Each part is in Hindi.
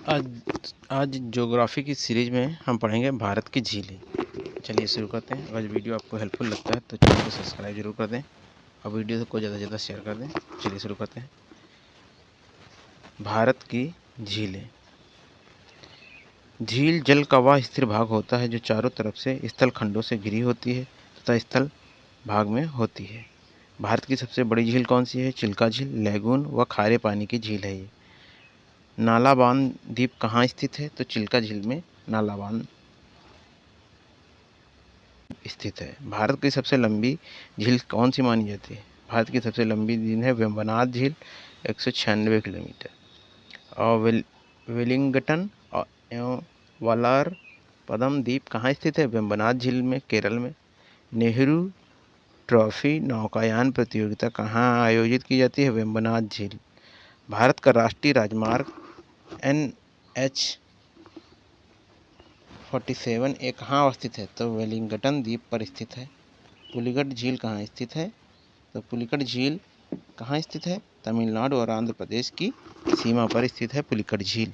आज आज ज्योग्राफी की सीरीज में हम पढ़ेंगे भारत की झीलें। चलिए शुरू करते हैं। अगर वीडियो आपको हेल्पफुल लगता है तो चैनल को सब्सक्राइब जरूर कर दें और वीडियो को ज़्यादा से ज़्यादा शेयर कर दें। चलिए शुरू करते हैं। भारत की झीलें। झील जल का वह स्थिर भाग होता है जो चारों तरफ से स्थल खंडों से घिरी होती है तथा स्थल भाग में होती है। भारत की सबसे बड़ी झील कौन सी है? चिल्का झील, लैगून व खारे पानी की झील है ये। नालाबान द्वीप कहाँ स्थित है? तो चिल्का झील में नालाबान स्थित है। भारत की सबसे लंबी झील कौन सी मानी जाती है? भारत की सबसे लंबी झील है वेम्बनाड झील, 196 किलोमीटर। और वेलिंगटन एवं वालार पदम द्वीप कहाँ स्थित है? वेम्बनाड झील में, केरल में। नेहरू ट्रॉफी नौकायान प्रतियोगिता कहाँ आयोजित की जाती है? वेम्बनाड झील। भारत का राष्ट्रीय राजमार्ग NH-47 कहाँ अवस्थित है? तो वेलिंगटन द्वीप पर स्थित है। पुलिकट झील कहाँ स्थित है? तो पुलिकट झील कहाँ स्थित है? तमिलनाडु और आंध्र प्रदेश की सीमा पर स्थित है पुलिकट झील।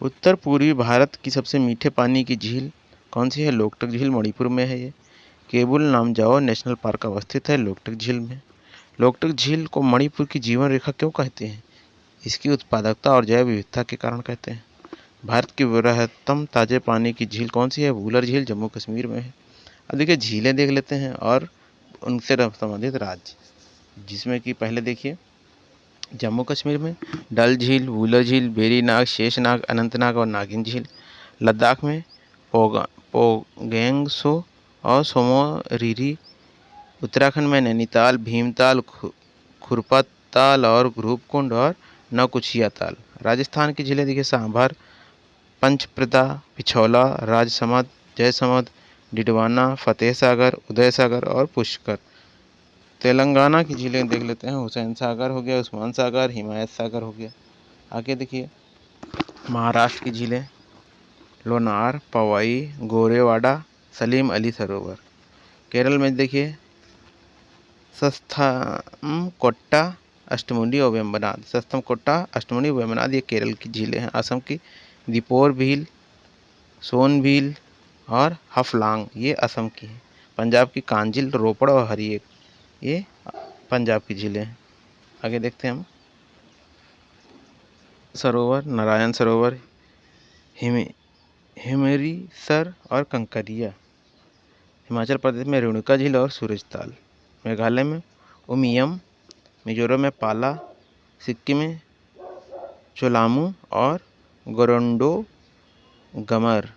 उत्तर पूर्वी भारत की सबसे मीठे पानी की झील कौन सी है? लोकटक झील, मणिपुर में है ये। केबुल नामजाओ नेशनल पार्क अवस्थित है लोकटक झील में। लोकटक झील को मणिपुर की जीवन रेखा क्यों कहते हैं? इसकी उत्पादकता और जैव विविधता के कारण कहते हैं। भारत की बृहत्तम ताजे पानी की झील कौन सी है? वूलर झील, जम्मू कश्मीर में है। अब देखिए झीलें देख लेते हैं और उनसे संबंधित राज्य, जिसमें कि पहले देखिए जम्मू कश्मीर में डल झील, वूलर झील, वेरीनाग, शेषनाग, अनंतनाग और नागिन झील। लद्दाख में पोगेंगसो और सोमोरिरी। उत्तराखंड में नैनीताल, भीमताल, खुरपा ताल और रूपकुंड और नौकुचिया ताल। राजस्थान की झीलें देखिए सांभर, पंचप्रदा, पिछौला, राजसमंद, जयसमंद, डिडवाना, फतेह सागर, उदय सागर और पुष्कर। तेलंगाना की झीलें देख लेते हैं। हुसैन सागर हो गया, उस्मान सागर, हिमायत सागर हो गया। आगे देखिए महाराष्ट्र की झीलें लोनार, पवई, गोरेवाड़ा, सलीम अली सरोवर। केरल में देखिए सस्थमकोट्टा, अष्टमुंडी और वेम्बनाड। सस्थमकोट्टा, अष्टमुंडी, वेम्बनाड ये केरल की झीलें हैं। असम की दीपोर झील, सोनभील और हफलांग ये असम की है। पंजाब की कांजिल, रोपड़ और हरिएक ये पंजाब की झीलें हैं। आगे देखते हैं हम सरोवर, नारायण सरोवर, हिमरीसर और कंकरिया। हिमाचल प्रदेश में रेणुका झील और सूरजताल। मेघालय में उमियम, मिजोरम में पाला, सिक्किम में चोलामू और गोरोंडो गमर।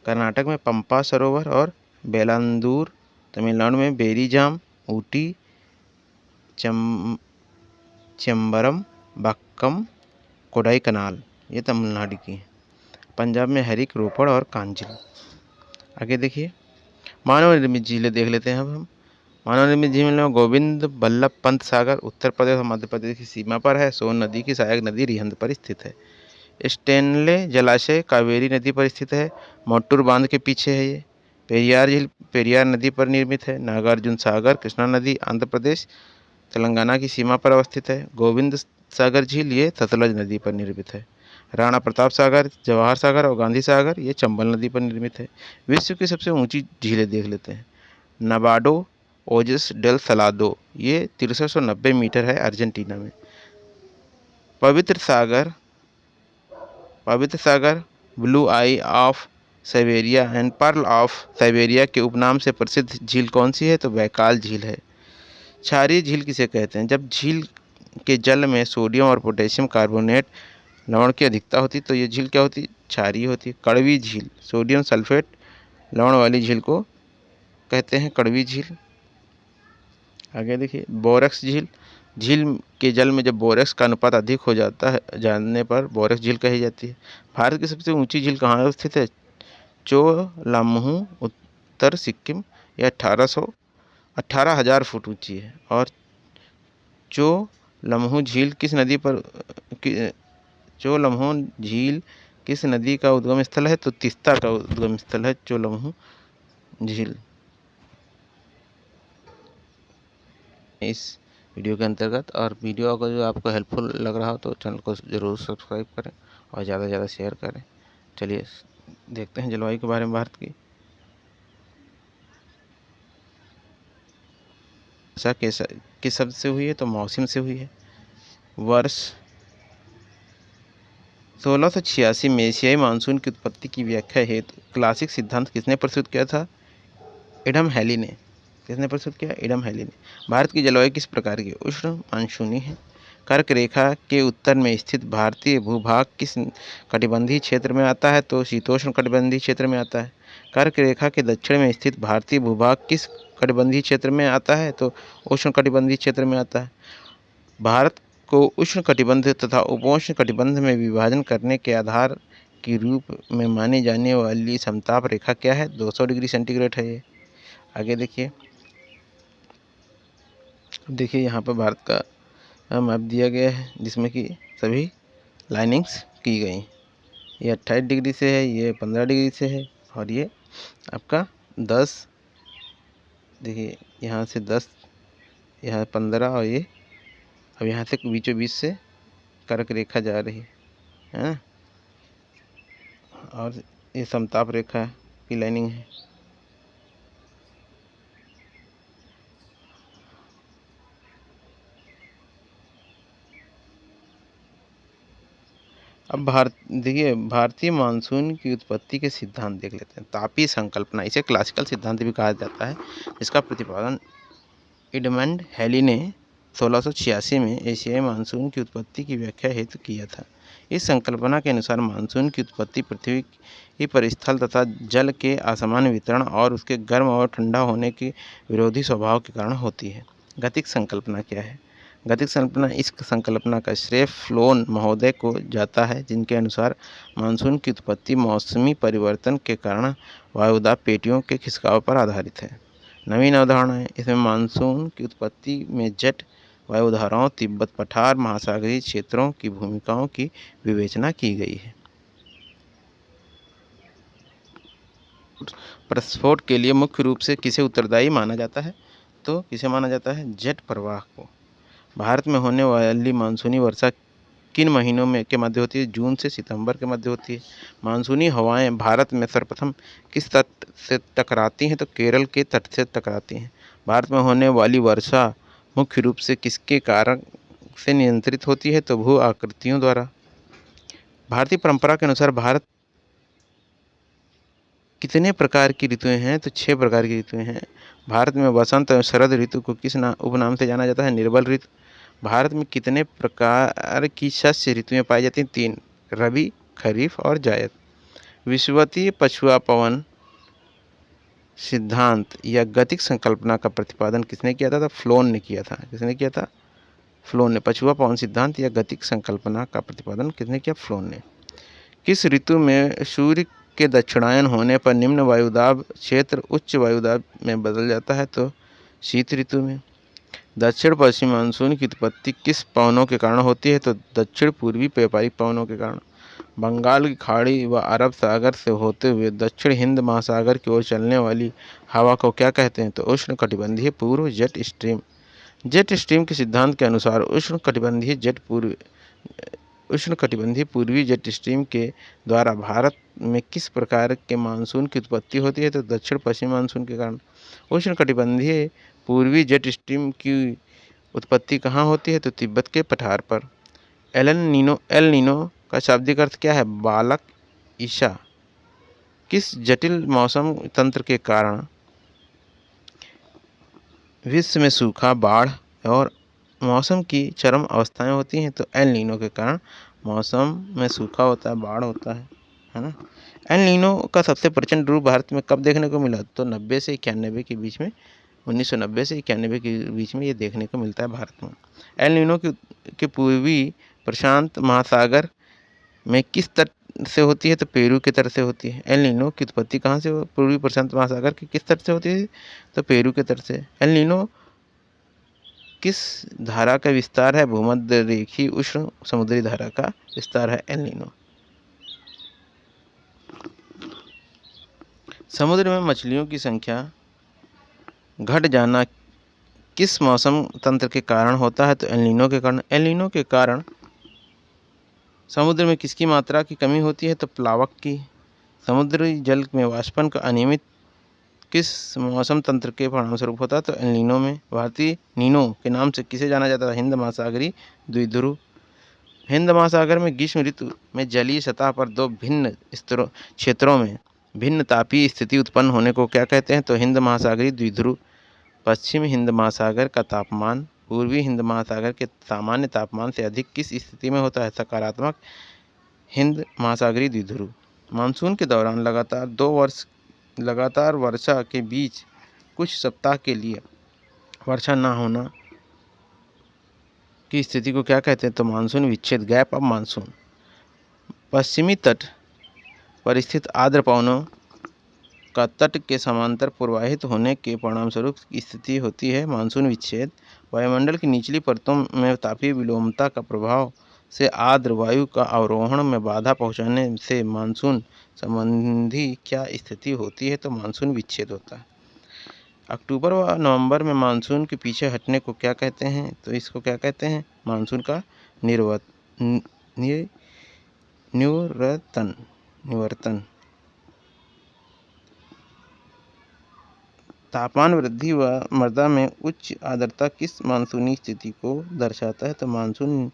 कर्नाटक में पंपा सरोवर और बेलांदूर। तमिलनाडु में बेरीजाम, ऊटी, चेम्बरम, बक्कम, कोडाई कनाल ये तमिलनाडु की है। पंजाब में हरिक, रोपड़ और कांजिल। आगे देखिए मानव निर्मित झीलें देख लेते हैं अब हम। मानव निर्मित झील में गोविंद बल्लभ पंत सागर उत्तर प्रदेश और मध्य प्रदेश की सीमा पर है। सोन नदी की सहायक नदी रिहंद पर स्थित है। स्टेनले जलाशय कावेरी नदी पर स्थित है। मोटूर बांध के पीछे है ये। पेरियार झील पेरियार नदी पर निर्मित है। नागार्जुन सागर कृष्णा नदी आंध्र प्रदेश तेलंगाना की सीमा पर अवस्थित है। गोविंद सागर झील ये सतलज नदी पर निर्मित है। राणा प्रताप सागर, जवाहर सागर और गांधी सागर ये चंबल नदी पर निर्मित है। विश्व की सबसे ऊंची झीलें देख लेते हैं। नबाडो ओजस डेल सलादो ये 6390 मीटर है अर्जेंटीना में। पवित्र सागर, blue eye of Siberia and pearl of Siberia के उपनाम से प्रसिद्ध झील कौन सी है? तो बैकाल झील है। क्षारीय झील किसे कहते हैं? जब झील के जल में सोडियम और पोटेशियम कार्बोनेट लवण की अधिकता होती तो ये झील क्या होती? क्षारीय होती। कड़वी झील सोडियम सल्फेट लवण वाली झील को कहते हैं कड़वी झील। आगे देखिए बोरेक्स झील। झील के जल में जब बोरेक्स का अनुपात अधिक हो जाता है जानने पर बोरेक्स झील कही जाती है। भारत की सबसे ऊंची झील कहाँ स्थित है? चोलामू, उत्तर सिक्किम। यह 18,000 फुट ऊंची है। और चोलामू झील किस नदी पर चोलामू झील किस नदी का उद्गम स्थल है? तो तीस्ता का उद्गम स्थल है चोलामू झील। इस वीडियो के अंतर्गत। और वीडियो अगर जो आपको हेल्पफुल लग रहा हो तो चैनल को ज़रूर सब्सक्राइब करें और ज़्यादा से ज़्यादा शेयर करें। चलिए देखते हैं जलवायु के बारे में भारत की। वर्षा किस शब्द से हुई है? तो मौसम से हुई है। वर्ष 1686 में एशियाई मानसून की उत्पत्ति की व्याख्या हेतु क्लासिक सिद्धांत किसने प्रस्तुत किया था? एडम हैली ने। किसने प्रस्तुत किया? एडम हैली ने। भारत की जलवायु किस प्रकार की? उष्ण मानसूनी है। कर्क रेखा के उत्तर में स्थित भारतीय भूभाग किस कटिबंधीय क्षेत्र में आता है? तो शीतोष्ण कटिबंधीय क्षेत्र में आता है। कर्क रेखा के दक्षिण में स्थित भारतीय भूभाग किस कटिबंधीय क्षेत्र में आता है? तो उष्ण कटिबंधीय क्षेत्र में आता है। भारत को उष्ण कटिबंध तथा उपोष्ण कटिबंध में विभाजन करने के आधार के रूप में मानी जाने वाली समताप रेखा क्या है? 200 डिग्री सेंटीग्रेड है ये। आगे देखिए यहाँ पर भारत का मैप दिया गया है जिसमें कि सभी लाइनिंग्स की गई। ये 28 डिग्री से है, ये 15 डिग्री से है और ये आपका 10, देखिए यहाँ से 10, यहाँ 15 और ये अब यहाँ से बीचों बीच से कर्क रेखा जा रही है ना, और ये समताप रेखा की लाइनिंग है। अब देखिए भारतीय मानसून की उत्पत्ति के सिद्धांत देख लेते हैं। तापीय संकल्पना, इसे क्लासिकल सिद्धांत भी कहा जाता है। इसका प्रतिपादन एडमंड हैली ने 1686 में एशियाई मानसून की उत्पत्ति की व्याख्या हेतु किया था। इस संकल्पना के अनुसार मानसून की उत्पत्ति पृथ्वी पर स्थल तथा जल के असमान वितरण और उसके गर्म और ठंडा होने के विरोधी स्वभाव के कारण होती है। गतिक संकल्पना क्या है? गतिक संकल्पना, इस संकल्पना का श्रेय फ्लोन महोदय को जाता है, जिनके अनुसार मानसून की उत्पत्ति मौसमी परिवर्तन के कारण वायुदाब पेटियों के खिसकाव पर आधारित है। नवीन अवधारणाएं, इसमें मानसून की उत्पत्ति में जेट वायुधाराओं, तिब्बत पठार, महासागरीय क्षेत्रों की भूमिकाओं की विवेचना की गई है। प्रस्फोट के लिए मुख्य रूप से किसे उत्तरदायी माना जाता है? तो किसे माना जाता है? जेट प्रवाह को। भारत में होने वाली मानसूनी वर्षा किन महीनों में के मध्य होती है? जून से सितंबर के मध्य होती है। मानसूनी हवाएं भारत में सर्वप्रथम किस तट से टकराती हैं? तो केरल के तट से टकराती हैं। भारत में होने वाली वर्षा मुख्य रूप से किसके कारण से नियंत्रित होती है? तो भू आकृतियों द्वारा। भारतीय परंपरा के अनुसार भारत कितने प्रकार की ऋतुएं हैं? तो 6 प्रकार की ऋतुएं हैं। भारत में वसंत और शरद ऋतु को किस उपनाम से जाना जाता है? निर्बल ऋतु। भारत में कितने प्रकार की शस्य ऋतुएं पाई जाती हैं? 3, रबी, खरीफ और जायद। विषुवतीय पछुआ पवन सिद्धांत या गतिक संकल्पना का प्रतिपादन किसने किया था? तो फ्लोन ने किया था। किसने किया था? फ्लोन ने। पछुआ पवन सिद्धांत या गतिक संकल्पना का प्रतिपादन किसने किया? फ्लोन ने। किस ऋतु में सूर्य के दक्षिणायन होने पर निम्न वायुदाब क्षेत्र उच्च वायुदाब में बदल जाता है? तो शीत ऋतु में। दक्षिण पश्चिम मानसून की उत्पत्ति किस पवनों के कारण होती है? तो दक्षिण पूर्वी व्यापारिक पवनों के कारण। बंगाल की खाड़ी व अरब सागर से होते हुए दक्षिण हिंद महासागर की ओर चलने वाली हवा को क्या कहते हैं? तो उष्ण कटिबंधीय पूर्व जेट स्ट्रीम। जेट स्ट्रीम के सिद्धांत के अनुसार उष्ण कटिबंधीय पूर्वी जेट स्ट्रीम के द्वारा भारत में किस प्रकार के मानसून की उत्पत्ति होती है? तो दक्षिण पश्चिम मानसून के कारण। उष्ण कटिबंधीय पूर्वी जेट स्ट्रीम की उत्पत्ति कहाँ होती है? तो तिब्बत के पठार पर। एल नीनो का शाब्दिक अर्थ क्या है? बालक ईशा। किस जटिल मौसम तंत्र के कारण विश्व में सूखा, बाढ़ और मौसम की चरम अवस्थाएं होती हैं? तो एल नीनो के कारण मौसम में सूखा होता है, बाढ़ होता है ना। एल नीनो का सबसे प्रचंड रूप भारत में कब देखने को मिला? तो 90 से 91 के बीच में, 1990 से 91 के बीच में ये देखने को मिलता है भारत में। एल नीनो के पूर्वी प्रशांत महासागर में किस तट से होती है? तो पेरू के तट से होती है। एल नीनो की उत्पत्ति कहाँ से? पूर्वी प्रशांत महासागर के किस तट से होती है? तो पेरू के तट से। एल नीनो किस धारा का विस्तार है? भूमध्य रेखीय उष्ण समुद्री धारा का विस्तार है एल नीनो। समुद्र में मछलियों की संख्या घट जाना किस मौसम तंत्र के कारण होता है? तो एल नीनो के कारण। एल नीनो के कारण समुद्र में किसकी मात्रा की कमी होती है? तो प्लावक की। समुद्री जल में वाष्पन का अनियमित किस मौसम तंत्र के परिणामस्वरूप होता है? तो एल नीनो में। भारतीय नीनो के नाम से किसे जाना जाता है? हिंद महासागरीय द्विध्रुव। हिंद महासागर में ग्रीष्म ऋतु में जलीय सतह पर दो भिन्न क्षेत्रों में भिन्न तापीय स्थिति उत्पन्न होने को क्या कहते हैं? तो हिंद महासागरीय द्विध्रुव। पश्चिम हिंद महासागर का तापमान पूर्वी हिंद महासागर के सामान्य तापमान से अधिक किस स्थिति में होता है? सकारात्मक हिंद महासागरीय द्विध्रुव। मानसून के दौरान लगातार वर्षा के बीच कुछ सप्ताह के लिए वर्षा न होना की स्थिति को क्या कहते हैं? तो मानसून विच्छेद, गैप ऑफ मानसून। पश्चिमी तट पर स्थित आर्द्र पवनों का तट के समांतर प्रवाहित होने के परिणामस्वरूप स्थिति होती है मानसून विच्छेद। वायुमंडल की निचली परतों में तापीय विलोमता का प्रभाव से आर्द्र वायु का अवरोहण में बाधा पहुंचाने से मानसून संबंधी क्या स्थिति होती है? तो मानसून विच्छेद होता है। अक्टूबर व नवंबर में मानसून के पीछे हटने को क्या कहते हैं? तो इसको क्या कहते हैं? मानसून का निवर्तन। तापमान वृद्धि व मृदा में उच्च आर्द्रता किस मानसूनी स्थिति को दर्शाता है? तो मानसून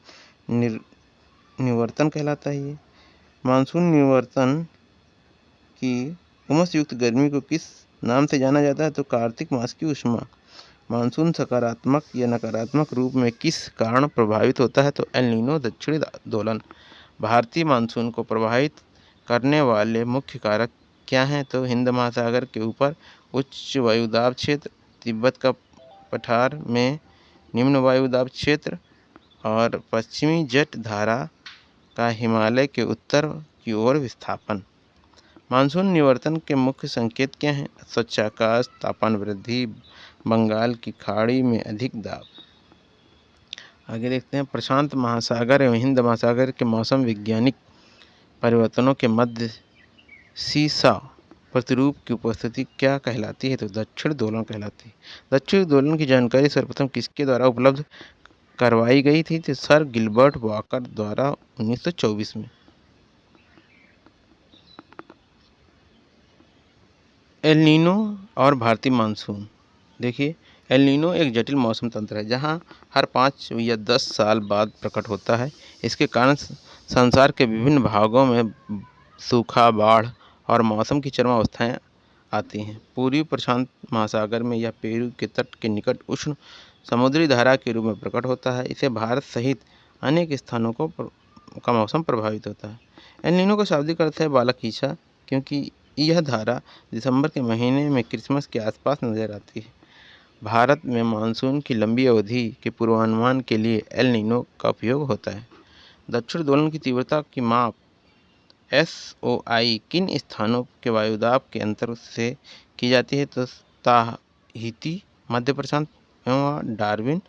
निवर्तन कहलाता है ये। मानसून निवर्तन की उमस युक्त गर्मी को किस नाम से जाना जाता है? तो कार्तिक मास की उष्मा। मानसून सकारात्मक या नकारात्मक रूप में किस कारण प्रभावित होता है? तो एल नीनो दक्षिणी दोलन। भारतीय मानसून को प्रभावित करने वाले मुख्य कारक क्या हैं? तो हिंद महासागर के ऊपर उच्च वायुदाब क्षेत्र, तिब्बत का पठार में निम्न वायुदाब क्षेत्र और पश्चिमी जट धारा का हिमालय के उत्तर की ओर विस्थापन। मानसून निवर्तन के मुख्य संकेत क्या हैं? स्वच्छ आकाश, तापमान वृद्धि, बंगाल की खाड़ी में अधिक दाब। आगे देखते हैं, प्रशांत महासागर एवं हिंद महासागर के मौसम वैज्ञानिक परिवर्तनों के मध्य सीसा प्रतिरूप की उपस्थिति क्या कहलाती है? तो दक्षिण दोलन कहलाती है। दक्षिण दोलन की जानकारी सर्वप्रथम किसके द्वारा उपलब्ध करवाई गई थी? तो सर गिलबर्ट वॉकर द्वारा 1924 में। एल नीनो और भारतीय मानसून। देखिए, एल नीनो एक जटिल मौसम तंत्र है जहां हर 5 या 10 साल बाद प्रकट होता है। इसके कारण संसार के विभिन्न भागों में सूखा, बाढ़ और मौसम की चरम अवस्थाएं आती हैं। पूर्वी प्रशांत महासागर में यह पेरू के तट के निकट उष्ण समुद्री धारा के रूप में प्रकट होता है। इसे भारत सहित अनेक स्थानों का मौसम प्रभावित होता है। एल नीनो का शाब्दिक अर्थ है बालकीछा, क्योंकि यह धारा दिसंबर के महीने में क्रिसमस के आसपास नजर आती है। भारत में मानसून की लंबी अवधि के पूर्वानुमान के लिए एल नीनो का उपयोग होता है। दक्षिण दोलन की तीव्रता की माप SOI किन स्थानों के वायुदाब के अंतर से की जाती है? तो ताहिती मध्य प्रशांत एवं डार्विन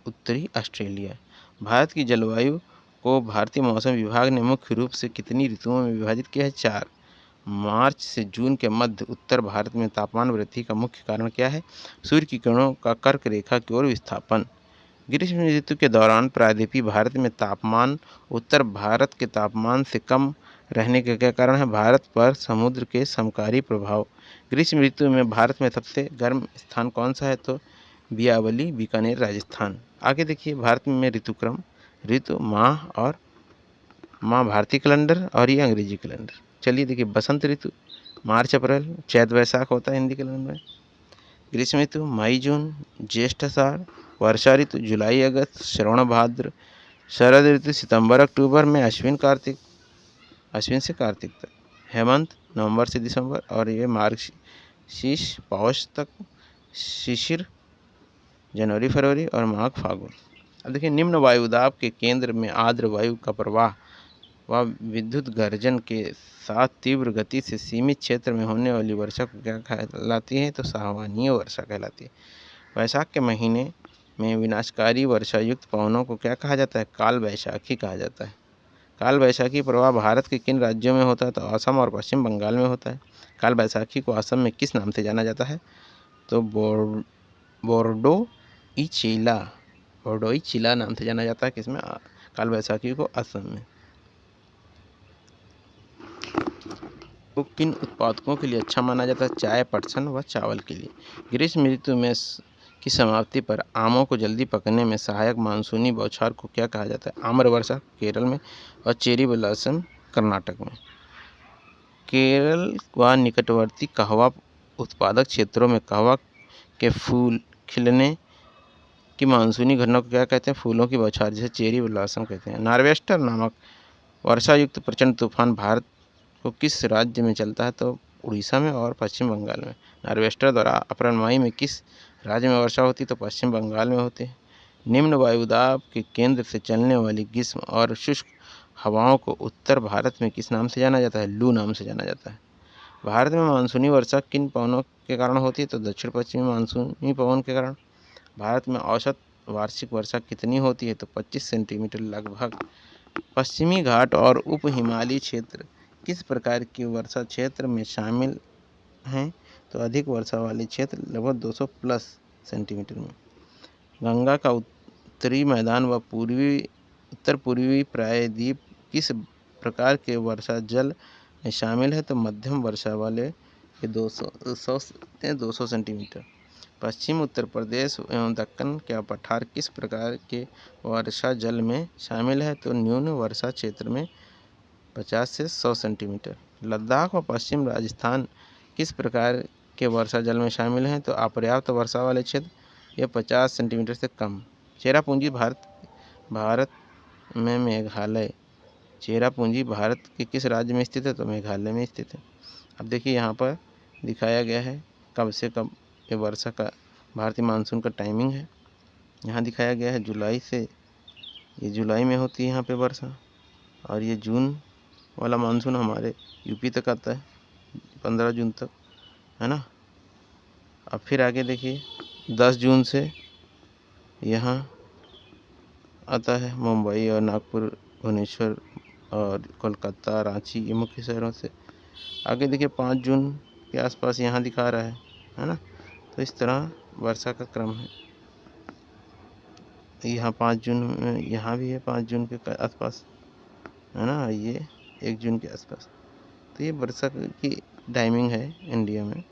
उत्तरी ऑस्ट्रेलिया। भारत की जलवायु को भारतीय मौसम विभाग ने मुख्य रूप से कितनी ऋतुओं में विभाजित किया है? 4। मार्च से जून के मध्य उत्तर भारत में तापमान वृद्धि का मुख्य कारण क्या है? सूर्य की किरणों का कर्क रेखा की ओर विस्थापन। ग्रीष्म ऋतु के दौरान प्रायद्वीपीय भारत में तापमान उत्तर भारत के तापमान से कम रहने का क्या कारण है? भारत पर समुद्र के समकारी प्रभाव। ग्रीष्म ऋतु में भारत में सबसे गर्म स्थान कौन सा है? तो बियावली, बीकानेर, राजस्थान। आगे देखिए, भारत में ऋतुक्रम, ऋतु, माह भारतीय कैलेंडर और ये अंग्रेजी कैलेंडर। चलिए देखिए, बसंत ऋतु मार्च अप्रैल, चैत वैशाख होता है हिंदी कैलेंडर में। ग्रीष्म ऋतु मई जून, ज्येष्ठ आषाढ़। वर्षा ऋतु जुलाई अगस्त, श्रवण भाद्र। शरद ऋतु सितंबर अक्टूबर में, अश्विन से कार्तिक तक। हेमंत नवंबर से दिसंबर और ये मार्गशीर्ष पौष तक। शिशिर जनवरी फरवरी और माघ फागुन। अब देखिए, निम्न वायुदाब के केंद्र में आर्द्र वायु का प्रवाह व विद्युत गर्जन के साथ तीव्र गति से सीमित क्षेत्र में होने वाली वर्षा को क्या कहलाती है? तो सामान्य वर्षा कहलाती है। वैशाख के महीने में विनाशकारी वर्षा युक्त पवनों को क्या कहा जाता है? काल वैशाखी कहा जाता है। काल वैशाखी प्रवाह भारत के किन राज्यों में होता है? तो असम और पश्चिम बंगाल में होता है। काल वैशाखी को असम में किस नाम से जाना जाता है? तो बोर्डो चिला, भदोई चिला नाम से जाना जाता है किसमें, काल बैसाखी को असम में। तो किन उत्पादकों के लिए अच्छा माना जाता है, चाय, पटसन व चावल के लिए। ग्रीष्म ऋतु में की समाप्ति पर आमों को जल्दी पकने में सहायक मानसूनी बौछार को क्या कहा जाता है, आम्र वर्षा केरल में और चेरी ब्लॉसम कर्नाटक में। केरल व निकटवर्ती कहवा उत्पादक क्षेत्रों में कहवा के फूल खिलने की मानसूनी घटना को क्या कहते हैं, फूलों की बौछार, जिसे चेरी ब्लॉसम कहते हैं। नार्वेस्टर नामक वर्षा युक्त प्रचंड तूफान भारत को किस राज्य में चलता है, तो उड़ीसा में और पश्चिम बंगाल में। नार्वेस्टर द्वारा अप्रैल मई में किस राज्य में वर्षा होती, तो पश्चिम बंगाल में होती है। निम्न वायुदाब के केंद्र से चलने वाली ग्रीष्म और शुष्क हवाओं को उत्तर भारत में किस नाम से जाना जाता है, लू नाम से जाना जाता है। भारत में मानसूनी वर्षा किन पवनों के कारण होती है, तो दक्षिण पश्चिमी मानसूनी पवन के कारण। भारत में औसत वार्षिक वर्षा कितनी होती है, तो 25 सेंटीमीटर लगभग। पश्चिमी घाट और उप हिमालयी क्षेत्र किस प्रकार के वर्षा क्षेत्र में शामिल हैं, तो अधिक वर्षा वाले क्षेत्र लगभग 200 प्लस सेंटीमीटर में। गंगा का उत्तरी मैदान व उत्तर पूर्वी प्रायद्वीप किस प्रकार के वर्षा जल में शामिल है, तो मध्यम वर्षा वाले के 200 सेंटीमीटर। पश्चिम उत्तर प्रदेश एवं दक्कन के पठार किस प्रकार के वर्षा जल में शामिल है, तो न्यून वर्षा क्षेत्र में 50 से 100 सेंटीमीटर। लद्दाख व पश्चिम राजस्थान किस प्रकार के वर्षा जल में शामिल हैं, तो अपर्याप्त वर्षा वाले क्षेत्र, यह 50 सेंटीमीटर से कम। चेरापूंजी भारत में मेघालय, चेरापूंजी भारत के किस राज्य में स्थित है, तो मेघालय में स्थित है। अब देखिए यहाँ पर दिखाया गया है कब से कब ये वर्षा का भारतीय मानसून का टाइमिंग है। यहाँ दिखाया गया है जुलाई से, ये जुलाई में होती है यहाँ पे वर्षा, और ये जून वाला मानसून हमारे यूपी तक आता है 15 जून तक, है ना। अब फिर आगे देखिए 10 जून से यहाँ आता है मुंबई और नागपुर, भुवनेश्वर और कोलकाता, रांची, ये मुख्य शहरों से। आगे देखिए 5 जून के आसपास यहाँ दिखा रहा है ना। तो इस तरह वर्षा का क्रम है। यहाँ 5 जून में यहाँ भी है, 5 जून के आसपास, है ना, ये 1 जून के आसपास। तो ये वर्षा की टाइमिंग है इंडिया में।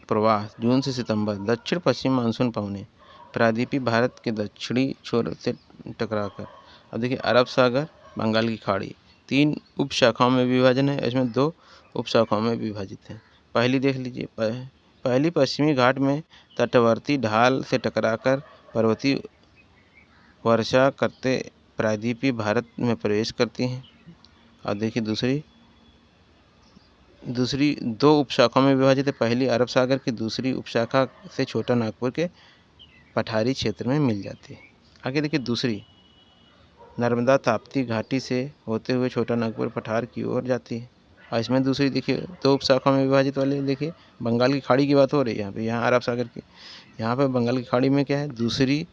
प्रवाह जून से सितंबर, दक्षिण पश्चिम मानसून पवने प्रायद्वीपीय भारत के दक्षिणी छोर से टकराकर। अब देखिए अरब सागर, बंगाल की खाड़ी, 3 उप शाखाओं में विभाजन है, इसमें 2 उप शाखाओं में विभाजित है। पहली देख लीजिए, पहली पश्चिमी घाट में तटवर्ती ढाल से टकराकर पर्वतीय वर्षा करते प्रायद्वीपीय भारत में प्रवेश करती हैं। और देखिए दूसरी 2 उपशाखाओं में विभाजित है। पहली अरब सागर की, दूसरी उपशाखा से छोटा नागपुर के पठारी क्षेत्र में मिल जाती है। आगे देखिए दूसरी नर्मदा ताप्ती घाटी से होते हुए छोटा नागपुर पठार की ओर जाती है। और इसमें दूसरी देखिए 2 उपशाखाओं में विभाजित वाले, देखिए बंगाल की खाड़ी की बात हो रही है यहाँ पे, यहाँ अरब सागर की, यहाँ पे बंगाल की खाड़ी में क्या है, दूसरी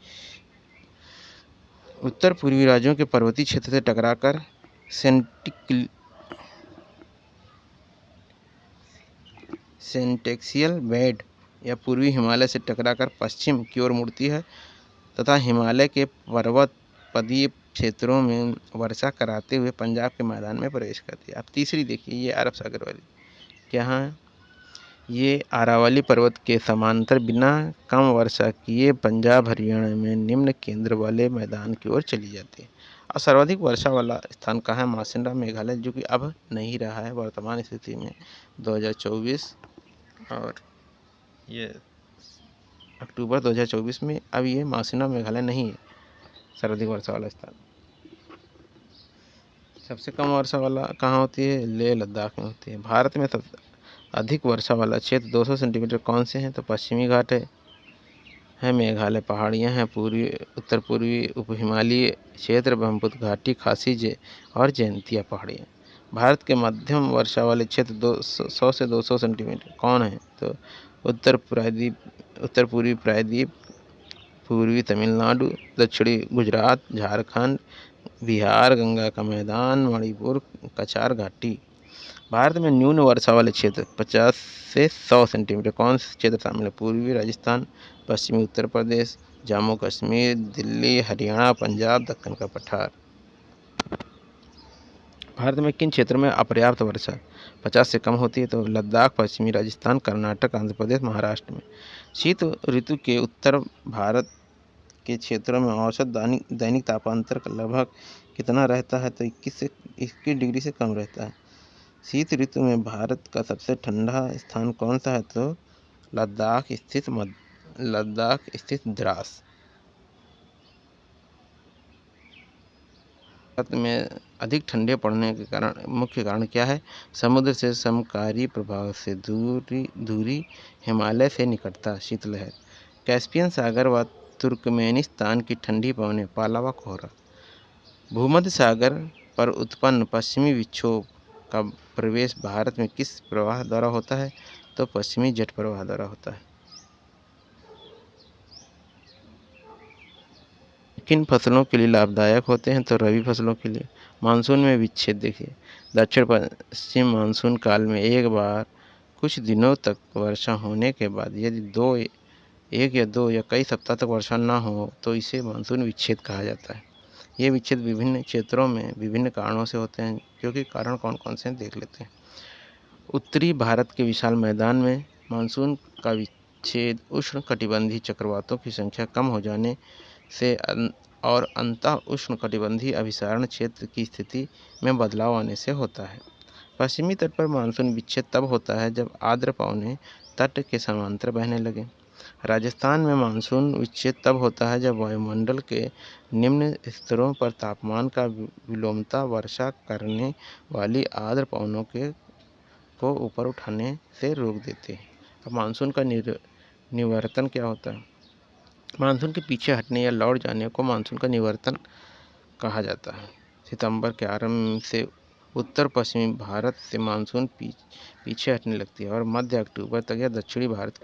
उत्तर पूर्वी राज्यों के पर्वतीय क्षेत्र से टकराकर सेंटेक्सियल बेड या पूर्वी हिमालय से टकराकर पश्चिम की ओर मुड़ती है तथा हिमालय के पर्वत पदीय क्षेत्रों में वर्षा कराते हुए पंजाब के मैदान में प्रवेश करती है। अब तीसरी देखिए, ये अरब सागर वाली क्या है, ये अरावली पर्वत के समांतर बिना कम वर्षा किए पंजाब हरियाणा में निम्न केंद्र वाले मैदान की ओर चली जाती है। और सर्वाधिक वर्षा वाला स्थान कहाँ है, मासिनरा मेघालय, जो कि अब नहीं रहा है वर्तमान स्थिति में 2024 और ये अक्टूबर 2024 में अब ये मासिनरा मेघालय नहीं है सर्वाधिक वर्षा वाला स्थान। सबसे कम वर्षा वाला कहाँ होती है, लेह लद्दाख में होती है। भारत में सबसे अधिक वर्षा वाला क्षेत्र 200 सेंटीमीटर कौन से हैं, तो पश्चिमी घाट है मेघालय, पहाड़ियाँ हैं उत्तर पूर्वी उप हिमालयी क्षेत्र, ब्रह्मपुत्र घाटी, खासी और जयंतिया पहाड़ियाँ। भारत के मध्यम वर्षा वाले क्षेत्र 100 से 200 सेंटीमीटर कौन है, तो उत्तर पूर्वी प्रायद्वीप, पूर्वी तमिलनाडु, दक्षिणी गुजरात, झारखंड, बिहार, गंगा का मैदान, मणिपुर, कछार घाटी। भारत में न्यून वर्षा वाले क्षेत्र 50 से 100 सेंटीमीटर कौन से क्षेत्र शामिल है? पूर्वी राजस्थान, पश्चिमी उत्तर प्रदेश, जम्मू कश्मीर, दिल्ली, हरियाणा, पंजाब, दक्कन का पठार। भारत में किन क्षेत्रों में अपर्याप्त वर्षा 50 से कम होती है? तो लद्दाख, पश्चिमी राजस्थान, कर्नाटक, आंध्र प्रदेश, महाराष्ट्र में। शीत ऋतु के उत्तर भारत के क्षेत्रों में औसत दैनिक तापांतर लगभग कितना रहता है? तो 21 डिग्री से कम रहता है। शीत ऋतु में भारत का सबसे ठंडा स्थान कौन सा है? तो लद्दाख स्थित द्रास। भारत में अधिक ठंडे पड़ने के मुख्य कारण क्या है? समुद्र से समकारी प्रभाव से दूरी, हिमालय से निकटता, शीतलहर। कैस्पियन सागर व तुर्कमेनिस्तान की ठंडी पवनें, पाला व कोहरा। भूमध्य सागर पर उत्पन्न पश्चिमी विक्षोभ का प्रवेश भारत में किस प्रवाह द्वारा होता है? तो पश्चिमी जेट प्रवाह द्वारा होता है। किन फसलों के लिए लाभदायक होते हैं? तो रबी फसलों के लिए। मानसून में विच्छेद देखिए, दक्षिण पश्चिम मानसून काल में एक बार कुछ दिनों तक वर्षा होने के बाद यदि एक या दो या कई सप्ताह तक वर्षा न हो तो इसे मानसून विच्छेद कहा जाता है। ये विच्छेद विभिन्न क्षेत्रों में विभिन्न कारणों से होते हैं, क्योंकि कारण कौन कौन से हैं देख लेते हैं। उत्तरी भारत के विशाल मैदान में मानसून का विच्छेद उष्णकटिबंधीय चक्रवातों की संख्या कम हो जाने से और अंतः उष्णकटिबंधीय अभिसारण क्षेत्र की स्थिति में बदलाव आने से होता है। पश्चिमी तट पर मानसून विच्छेद तब होता है जब आर्द्र पवनें तट के समांतर बहने लगें। राजस्थान में मानसून विच्छेद तब होता है जब वायुमंडल के निम्न स्तरों पर तापमान का विलोमता वर्षा करने वाली आर्द्र पवनों को ऊपर उठाने से रोक देते हैं। अब मानसून का निवर्तन क्या होता है? मानसून के पीछे हटने या लौट जाने को मानसून का निवर्तन कहा जाता है। सितंबर के आरंभ से उत्तर पश्चिमी भारत से मानसून पीछे हटने लगती है और मध्य अक्टूबर तक यह दक्षिणी भारत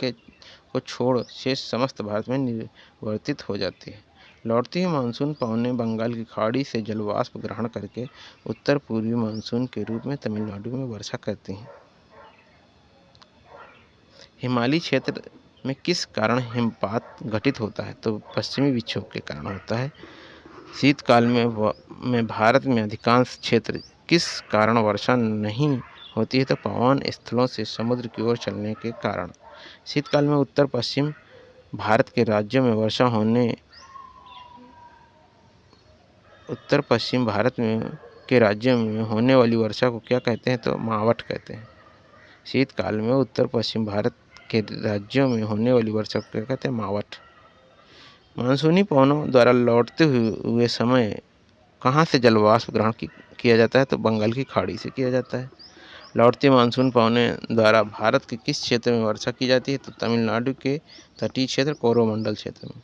को छोड़ शेष समस्त भारत में निवर्तित हो जाती है। लौटती हुई मानसून पवनें बंगाल की खाड़ी से जलवाष्प ग्रहण करके उत्तर पूर्वी मानसून के रूप में तमिलनाडु में वर्षा करती हैं। हिमालयी क्षेत्र में किस कारण हिमपात घटित होता है? तो पश्चिमी विक्षोभ के कारण होता है। शीतकाल में भारत में अधिकांश क्षेत्र किस कारण वर्षा नहीं होती है? तो पवन स्थलों से समुद्र की ओर चलने के कारण। शीतकाल में उत्तर पश्चिम भारत के राज्यों में होने वाली वर्षा को क्या कहते हैं? तो मावठ कहते हैं। शीतकाल में उत्तर पश्चिम भारत के राज्यों में होने वाली वर्षा को क्या कहते हैं? मावठ। मानसूनी पवनों द्वारा लौटते हुए समय कहाँ से जलवाष्प ग्रहण किया जाता है? तो बंगाल की खाड़ी से किया जाता है। लौटती मानसून पवनें द्वारा भारत के किस क्षेत्र में वर्षा की जाती है? तो तमिलनाडु के तटीय क्षेत्र, कोरोमंडल क्षेत्र में।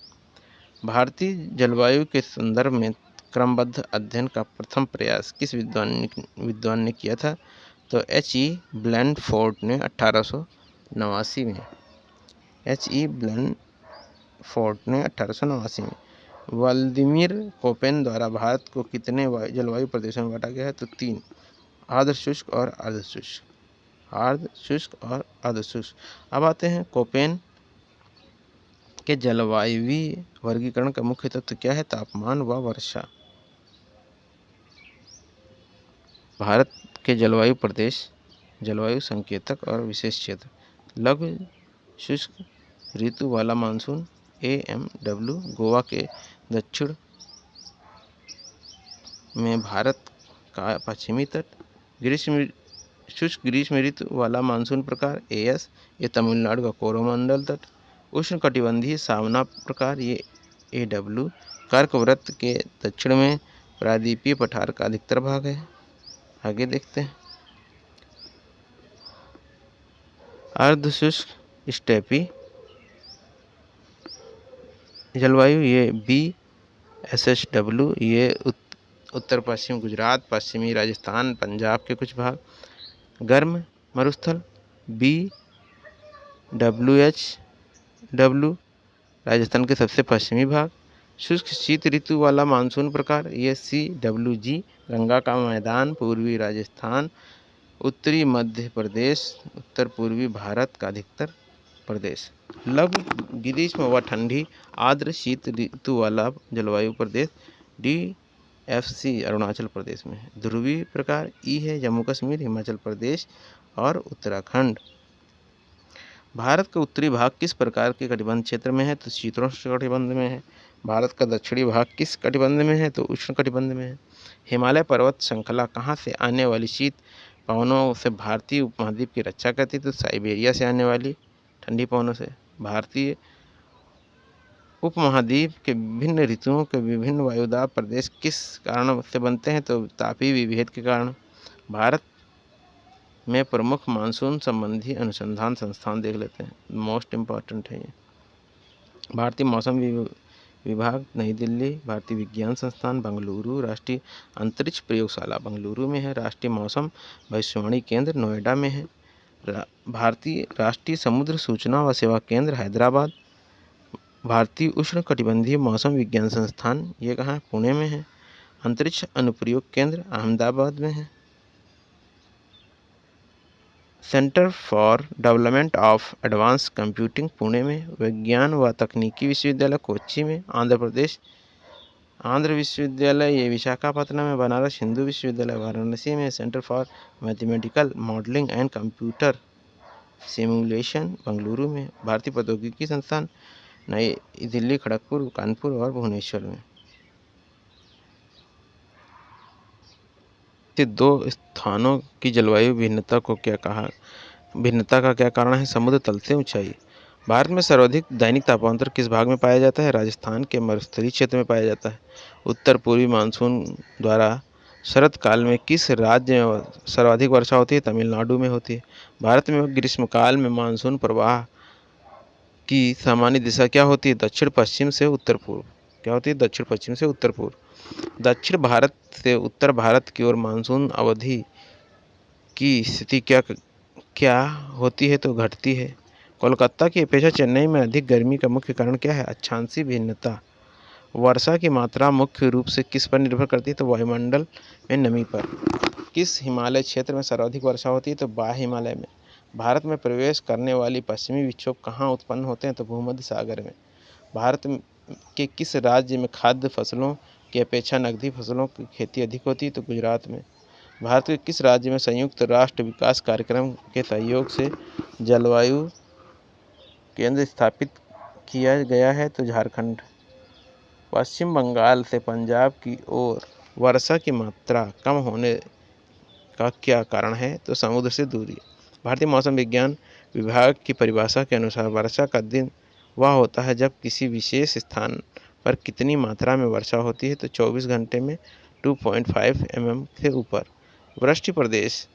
भारतीय जलवायु के संदर्भ में क्रमबद्ध अध्ययन का प्रथम प्रयास किस विद्वान ने किया था? तो H.E. ब्लैंडफोर्ड ने 1889 में। H.E. ब्लैंडफोर्ड ने 1889 में। व्लादिमीर कोपेन द्वारा भारत को कितने जलवायु प्रदेशों में बांटा गया है? तो 3, आर्द्र शुष्क और अर्धशुष्क। अब आते हैं कोपेन के जलवायु वर्गीकरण का मुख्य तत्व क्या है? तापमान व वर्षा। भारत के जलवायु प्रदेश, जलवायु संकेतक और विशेष क्षेत्र। लघु शुष्क ऋतु वाला मानसून AMW गोवा के दक्षिण में भारत का पश्चिमी तट। शुष्क ग्रीष्म ऋतु वाला मानसून प्रकार AS, ये तमिलनाडु का कोरोमंडल तट। उष्णकटिबंधीय सावना प्रकार ये AW कर्कवृत्त के दक्षिण में प्रायद्वीपीय पठार का अधिकतर भाग है। आगे देखते हैं अर्धशुष्क स्टेपी जलवायु ये BSSW, ये उत्तर पश्चिम गुजरात, पश्चिमी राजस्थान, पंजाब के कुछ भाग। गर्म मरुस्थल BWHW, राजस्थान के सबसे पश्चिमी भाग। शुष्क शीत ऋतु वाला मानसून प्रकार ये CWG, गंगा का मैदान, पूर्वी राजस्थान, उत्तरी मध्य प्रदेश, उत्तर पूर्वी भारत का अधिकतर प्रदेश। लघु ग्रीष्म व ठंडी आर्द्र शीत ऋतु वाला जलवायु प्रदेश DFC अरुणाचल प्रदेश में है। ध्रुवीय प्रकार ई है जम्मू कश्मीर, हिमाचल प्रदेश और उत्तराखंड। भारत का उत्तरी भाग किस प्रकार के कटिबंध क्षेत्र में है? तो शीतोष्ण कटिबंध में है। भारत का दक्षिणी भाग किस कटिबंध में है? तो उष्ण कटिबंध में है। हिमालय पर्वत श्रृंखला कहाँ से आने वाली शीत पवनों से भारतीय उपमहाद्वीप की रक्षा करती है? तो साइबेरिया से आने वाली ठंडी पवनों से। भारतीय उपमहाद्वीप के विभिन्न ऋतुओं के विभिन्न वायुदाब प्रदेश किस कारण से बनते हैं? तो तापीय विभेद के कारण। भारत में प्रमुख मानसून संबंधी अनुसंधान संस्थान देख लेते हैं, मोस्ट इम्पॉर्टेंट है ये। भारतीय मौसम विभाग नई दिल्ली, भारतीय विज्ञान संस्थान बेंगलुरु, राष्ट्रीय अंतरिक्ष प्रयोगशाला बेंगलुरु में है, राष्ट्रीय मौसम भविष्यवाणी केंद्र नोएडा में है, भारतीय राष्ट्रीय समुद्र सूचना व सेवा केंद्र हैदराबाद, भारतीय उष्ण कटिबंधीय मौसम विज्ञान संस्थान ये कहाँ है? पुणे में है, अंतरिक्ष अनुप्रयोग केंद्र अहमदाबाद में है, centre for development of advance computing Pune में, विज्ञान व तकनीकी विश्वविद्यालय कोच्चि में, आंध्र प्रदेश आंध्र विश्वविद्यालय ये विशाखापत्तनम में, बनारस हिंदू विश्वविद्यालय वाराणसी में, centre for mathematical modelling and computer simulation Bengaluru में, भारतीय प्रौद्योगिकी संस्थान नई दिल्ली, खड़गपुर, कानपुर और भुवनेश्वर में। दो स्थानों की जलवायु भिन्नता का क्या कारण है? समुद्र तल से ऊंचाई। भारत में सर्वाधिक दैनिक तापांतर किस भाग में पाया जाता है? राजस्थान के मरुस्थलीय क्षेत्र में पाया जाता है। उत्तर पूर्वी मानसून द्वारा शरद काल में किस राज्य में सर्वाधिक वर्षा होती है? तमिलनाडु में होती है। भारत में ग्रीष्मकाल में मानसून प्रवाह की सामान्य दिशा क्या होती है? दक्षिण पश्चिम से उत्तर पूर्व। क्या होती है? दक्षिण पश्चिम से उत्तर पूर्व। दक्षिण भारत से उत्तर भारत की ओर मानसून अवधि की स्थिति क्या होती है? तो घटती है। कोलकाता की अपेक्षा चेन्नई में अधिक गर्मी का मुख्य कारण क्या है? अक्षांशीय भिन्नता। वर्षा की मात्रा मुख्य रूप से किस पर निर्भर करती है? तो वायुमंडल में नमी पर। किस हिमालय क्षेत्र में सर्वाधिक वर्षा होती है? तो बाह्य हिमालय में। भारत में प्रवेश करने वाली पश्चिमी विक्षोभ कहाँ उत्पन्न होते हैं? तो भूमध्य सागर में। भारत के किस राज्य में खाद्य फसलों की अपेक्षा नकदी फसलों की खेती अधिक होती है? तो गुजरात में। भारत के किस राज्य में संयुक्त राष्ट्र विकास कार्यक्रम के सहयोग से जलवायु केंद्र स्थापित किया गया है? तो झारखंड। पश्चिम बंगाल से पंजाब की ओर वर्षा की मात्रा कम होने का क्या कारण है? तो समुद्र से दूरी। भारतीय मौसम विज्ञान विभाग की परिभाषा के अनुसार वर्षा का दिन वह होता है जब किसी विशेष स्थान पर कितनी मात्रा में वर्षा होती है? तो 24 घंटे में 2.5 mm से ऊपर। वृष्टि प्रदेश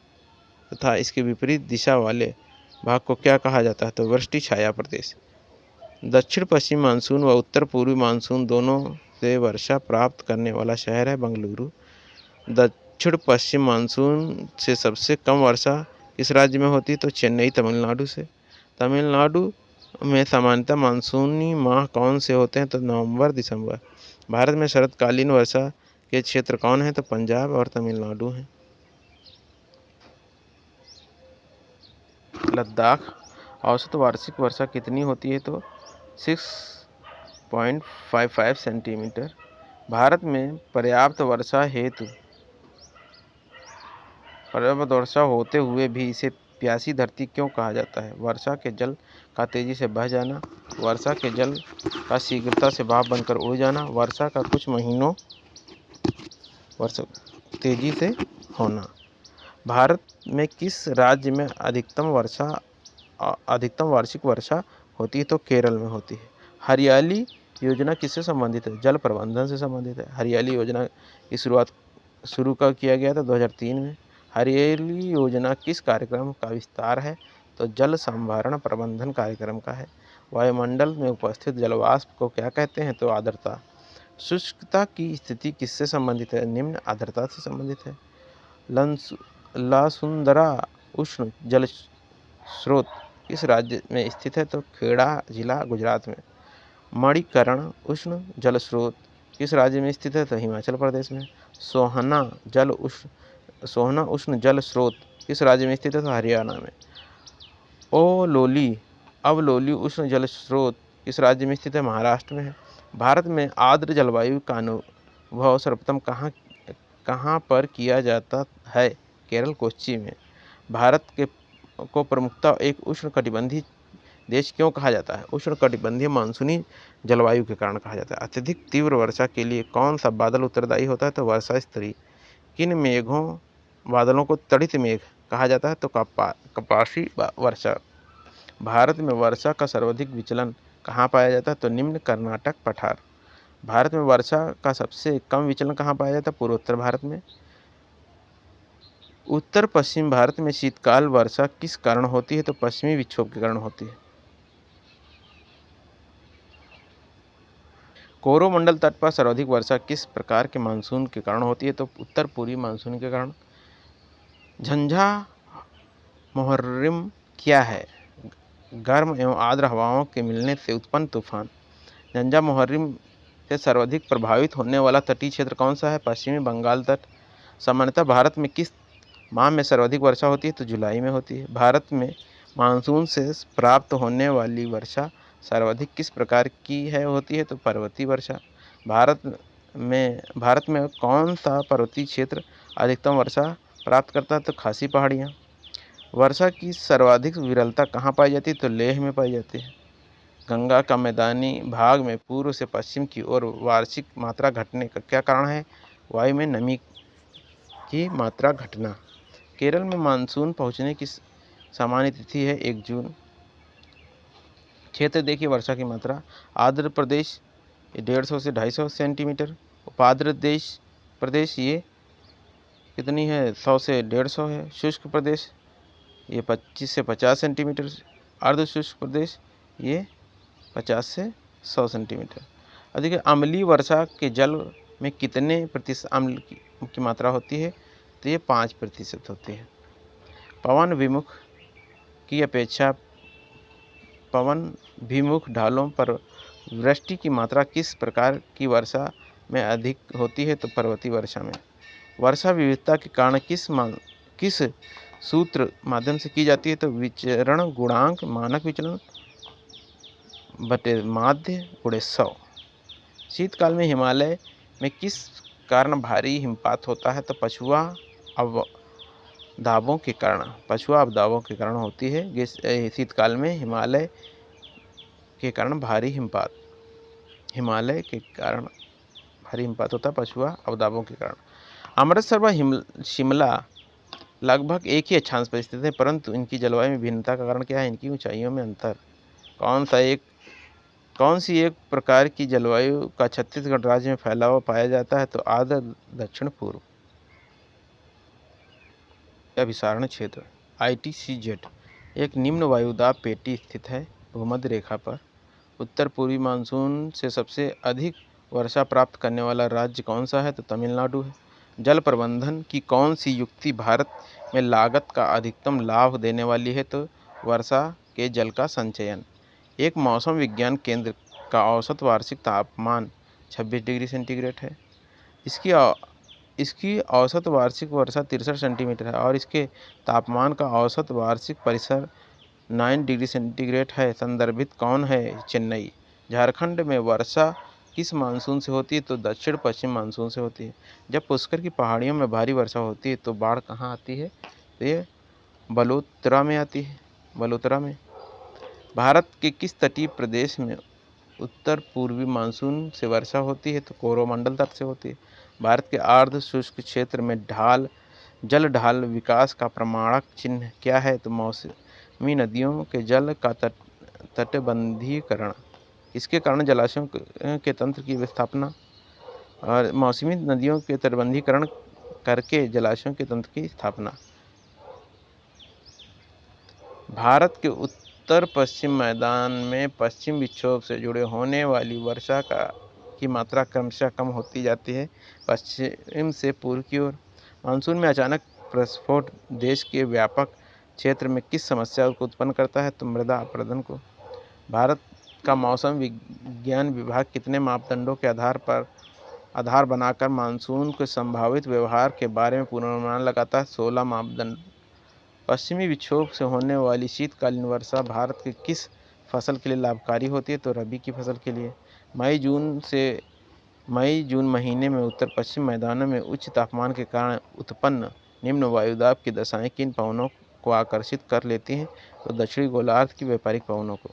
तथा इसके विपरीत दिशा वाले भाग को क्या कहा जाता है? तो वृष्टि छाया प्रदेश। दक्षिण पश्चिम मानसून व उत्तर पूर्वी मानसून दोनों से वर्षा प्राप्त करने वाला शहर है बेंगलुरु। दक्षिण पश्चिम मानसून से सबसे कम वर्षा किस राज्य में होती है? तो चेन्नई तमिलनाडु से। तमिलनाडु में सामान्यतः मानसूनी माह कौन से होते हैं? तो नवंबर दिसंबर। भारत में शरतकालीन वर्षा के क्षेत्र कौन है? तो पंजाब और तमिलनाडु हैं। लद्दाख औसत वार्षिक वर्षा कितनी होती है? तो 6.55 सेंटीमीटर। भारत में पर्याप्त वर्षा होते हुए भी इसे प्यासी धरती क्यों कहा जाता है? वर्षा के जल का तेजी से बह जाना, वर्षा के जल का शीघ्रता से भाप बनकर उड़ जाना, वर्षा का कुछ महीनों वर्षा तेजी से होना। भारत में किस राज्य में अधिकतम वार्षिक वर्षा होती है? तो केरल में होती है। हरियाली योजना किससे संबंधित है? जल प्रबंधन से संबंधित है। हरियाली योजना की शुरू कब किया गया था? 2003 में। हरियाली योजना किस कार्यक्रम का विस्तार है? तो जल संभरण प्रबंधन कार्यक्रम का है। वायुमंडल में उपस्थित जलवाष्प को क्या कहते हैं? तो आर्द्रता। शुष्कता की स्थिति किससे संबंधित है? निम्न आर्द्रता से संबंधित है। लासुंदरा उष्ण जल स्रोत किस राज्य में स्थित है? तो खेड़ा जिला गुजरात में। मणिकर्ण उष्ण जल स्रोत किस राज्य में स्थित है? तो हिमाचल प्रदेश में। सोहना उष्ण जल स्रोत किस राज्य में स्थित है? तो हरियाणा में। अवलोली उष्ण जल स्रोत किस राज्य में स्थित है? महाराष्ट्र में है। भारत में आर्द्र जलवायु का अनुभव सर्वप्रथम कहाँ पर किया जाता है? केरल, कोच्चि में। भारत को प्रमुखतः एक उष्णकटिबंधीय देश क्यों कहा जाता है? उष्णकटिबंधीय मानसूनी जलवायु के कारण कहा जाता है। अत्यधिक तीव्र वर्षा के लिए कौन सा बादल उत्तरदायी होता है? तो वर्षा स्तरीय। किन बादलों को तड़ित मेघ कहा जाता है? तो कपासी वर्षा। भारत में वर्षा का सर्वाधिक विचलन कहाँ पाया जाता है? तो निम्न कर्नाटक पठार। भारत में वर्षा का सबसे कम विचलन कहाँ पाया जाता है? पूर्वोत्तर भारत में। उत्तर पश्चिम भारत में शीतकाल वर्षा किस कारण होती है? तो पश्चिमी विक्षोभ के कारण होती है। कोरोमंडल तट पर सर्वाधिक वर्षा किस प्रकार के मानसून के कारण होती है? तो उत्तर पूर्वी मानसून के कारण। झंझा मोहर्रिम क्या है? गर्म एवं आर्द्र हवाओं के मिलने से उत्पन्न तूफान। झंझा मोहर्रिम से सर्वाधिक प्रभावित होने वाला तटीय क्षेत्र कौन सा है? पश्चिमी बंगाल तट। सामान्यतः भारत में किस माह में सर्वाधिक वर्षा होती है? तो जुलाई में होती है। भारत में मानसून से प्राप्त होने वाली वर्षा सर्वाधिक किस प्रकार की होती है? तो पर्वतीय वर्षा। भारत में कौन सा पर्वतीय क्षेत्र अधिकतम वर्षा प्राप्त करता है? तो खासी पहाड़ियाँ। वर्षा की सर्वाधिक विरलता कहाँ पाई जाती है? तो लेह में पाई जाती है। गंगा का मैदानी भाग में पूर्व से पश्चिम की ओर वार्षिक मात्रा घटने का क्या कारण है? वायु में नमी की मात्रा घटना। केरल में मानसून पहुंचने की सामान्य तिथि है 1 जून। क्षेत्र देखिए वर्षा की मात्रा। आर्द्र प्रदेश 150 से 250 सेंटीमीटर। उपार्द्र प्रदेश ये कितनी है? 100 से 150 है। शुष्क प्रदेश ये 25 से 50 सेंटीमीटर। अर्ध शुष्क प्रदेश ये 50 से 100 सेंटीमीटर। अधिक अम्लीय वर्षा के जल में कितने प्रतिशत अम्ल की मात्रा होती है? तो ये 5% होती है। पवन विमुख ढालों पर वृष्टि की मात्रा किस प्रकार की वर्षा में अधिक होती है? तो पर्वतीय वर्षा में। वर्षा विविधता के कारण किस सूत्र माध्यम से की जाती है? तो विचरण गुणांक मानक विचलन बटे माध्य गुणे 100। शीतकाल में हिमालय में किस कारण भारी हिमपात होता है? तो पछुआ अवदाबों के कारण होती है। शीतकाल में हिमालय के कारण भारी हिमपात होता है पछुआ अवदाबों के कारण। अमृतसर व शिमला लगभग एक ही अक्षांश पर स्थित है, परंतु इनकी जलवायु में भिन्नता का कारण क्या है? इनकी ऊंचाइयों में अंतर। कौन सी एक प्रकार की जलवायु का छत्तीसगढ़ राज्य में फैला हुआ पाया जाता है? तो आर्द्र दक्षिण पूर्व अभिसारण क्षेत्र। ITCZ एक निम्न वायुदाब पेटी स्थित है भूमध्य रेखा पर। उत्तर पूर्वी मानसून से सबसे अधिक वर्षा प्राप्त करने वाला राज्य कौन सा है? तो तमिलनाडु है। जल प्रबंधन की कौन सी युक्ति भारत में लागत का अधिकतम लाभ देने वाली है? तो वर्षा के जल का संचयन। एक मौसम विज्ञान केंद्र का औसत वार्षिक तापमान 26 डिग्री सेंटीग्रेड है। इसकी औसत वार्षिक वर्षा 63 सेंटीमीटर है और इसके तापमान का औसत वार्षिक परिसर 9 डिग्री सेंटीग्रेड है। संदर्भित कौन है? चेन्नई। झारखंड में वर्षा किस मानसून से होती है? तो दक्षिण पश्चिम मानसून से होती है। जब पुष्कर की पहाड़ियों में भारी वर्षा होती है तो बाढ़ कहाँ आती है? तो ये बलोतरा में आती है। भारत के किस तटीय प्रदेश में उत्तर पूर्वी मानसून से वर्षा होती है? तो कोरोमंडल तट से होती है। भारत के अर्ध शुष्क क्षेत्र में जल ढाल विकास का प्रमाणक चिन्ह क्या है? तो मौसमी नदियों के जल का तटबंधीकरण। इसके कारण जलाशयों के तंत्र की विस्थापना और मौसमी नदियों के तटबंधीकरण करके जलाशयों के तंत्र की स्थापना। भारत के उत्तर पश्चिम मैदान में पश्चिम विक्षोभ से जुड़े होने वाली वर्षा की मात्रा क्रमशः कम होती जाती है पश्चिम से पूर्व की ओर। मानसून में अचानक प्रस्फोट देश के व्यापक क्षेत्र में किस समस्या को उत्पन्न करता है? तो मृदा अपरदन को। भारत का मौसम विज्ञान विभाग कितने मापदंडों के आधार बनाकर मानसून के संभावित व्यवहार के बारे में पूर्वानुमान लगाता है? 16 मापदंड पश्चिमी विक्षोभ से होने वाली शीतकालीन वर्षा भारत के किस फसल के लिए लाभकारी होती है? तो रबी की फसल के लिए। मई जून महीने में उत्तर पश्चिम मैदानों में उच्च तापमान के कारण उत्पन्न निम्न वायुदाब की दशाएं किन पवनों को आकर्षित कर लेती हैं? तो दक्षिणी गोलार्ध की व्यापारिक पवनों को।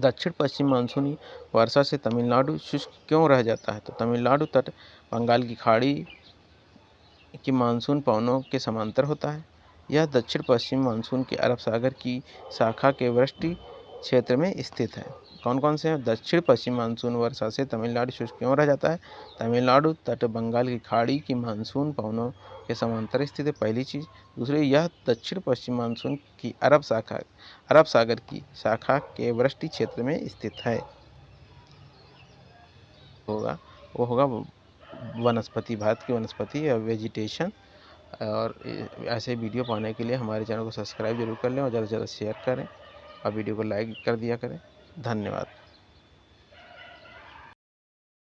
दक्षिण पश्चिम मानसूनी वर्षा से तमिलनाडु शुष्क क्यों रह जाता है? तो तमिलनाडु तट बंगाल की खाड़ी की मानसून पवनों के समांतर होता है। यह दक्षिण पश्चिम मानसून के अरब सागर की शाखा के वृष्टि क्षेत्र में स्थित है। कौन कौन से हैं? दक्षिण पश्चिम मानसून वर्षा से तमिलनाडु शुष्क क्यों रह जाता है? तमिलनाडु तट बंगाल की खाड़ी की मानसून पवनों के समांतर स्थित है, पहली चीज़। दूसरी, यह दक्षिण पश्चिम मानसून की अरब सागर की शाखा के वृष्टि क्षेत्र में स्थित है। वो होगा वनस्पति, भारत की वनस्पति या वेजिटेशन। और ऐसे वीडियो पाने के लिए हमारे चैनल को सब्सक्राइब जरूर कर लें और ज़्यादा से ज़्यादा शेयर करें और वीडियो को लाइक कर दिया करें। धन्यवाद।